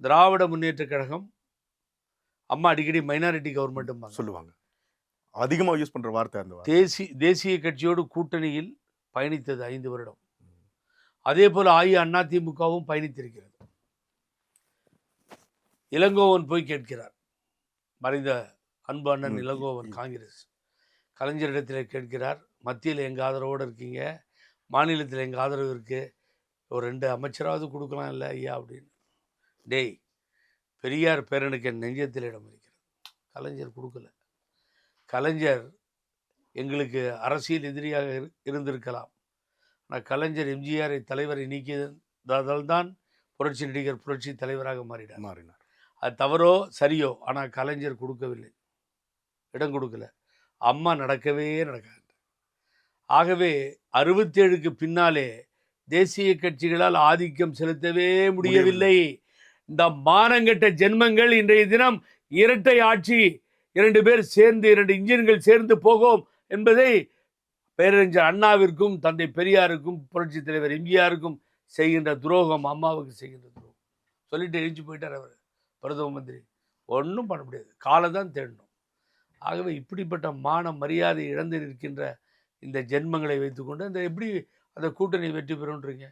திராவிட முன்னேற்ற கழகம், அம்மா அடிக்கடி மைனாரிட்டி கவர்மெண்ட்டும்பாங்க. சொல்லுவாங்க. அதிகமா யூஸ் பண்ற வார்த்தை அந்த வார்த்தை. தேசிய கட்சியோடு கூட்டணியில் பயணித்தது 5 வருடம். அதே போல அதிமுகவும் பயணித்திருக்கிறது. இளங்கோவன் போய் கேட்கிறார், மறைந்த அன்பு அண்ணன் இளங்கோவன் காங்கிரஸ் கலைஞரிடத்தில் கேட்கிறார், மத்தியில் எங்கள் ஆதரவோடு இருக்கீங்க, மாநிலத்தில் எங்கள் ஆதரவு இருக்குது, ஒரு 2 அமைச்சராவது கொடுக்கலாம் இல்லை ஐயா அப்படின்னு. டேய், பெரியார் பேரனுக்கு என் நெஞ்சத்தில் இடம் இருக்கிறது. கலைஞர் கொடுக்கல. கலைஞர் எங்களுக்கு அரசியல் எதிரியாக இருந்திருக்கலாம். ஆனால் கலைஞர் எம்ஜிஆரை தலைவரை நீக்கியதால் தான் புரட்சி நடிகர் புரட்சி தலைவராக மாறினார். அது தவறோ சரியோ, ஆனால் கலைஞர் கொடுக்கவில்லை, இடம் கொடுக்கல. அம்மா நடக்கவே நடக்காது. ஆகவே 67க்கு பின்னாலே தேசிய கட்சிகளால் ஆதிக்கம் செலுத்தவே முடியவில்லை. இந்த மானங்கெட்ட ஜென்மங்கள் இன்றைய தினம் இரட்டை ஆட்சி, 2 பேர் சேர்ந்து 2 இன்ஜின்கள் சேர்ந்து போகும் என்பதை பேரறிஞர் அண்ணாவிற்கும் தந்தை பெரியாருக்கும் புரட்சி தலைவர் எம்ஜிஆருக்கும் செய்கின்ற துரோகம், அம்மாவுக்கு செய்கின்ற துரோகம். சொல்லிட்டு எழுச்சி போயிட்டார் அவர் பிரதம மந்திரி. ஒன்றும் பண்ண முடியாது, காலை தான் தேடணும். ஆகவே இப்படிப்பட்ட மான மரியாதை இழந்து இருக்கின்ற இந்த ஜென்மங்களை வைத்துக்கொண்டு அந்த எப்படி அந்த கூட்டணி வெற்றி பெறும்ன்றீங்க?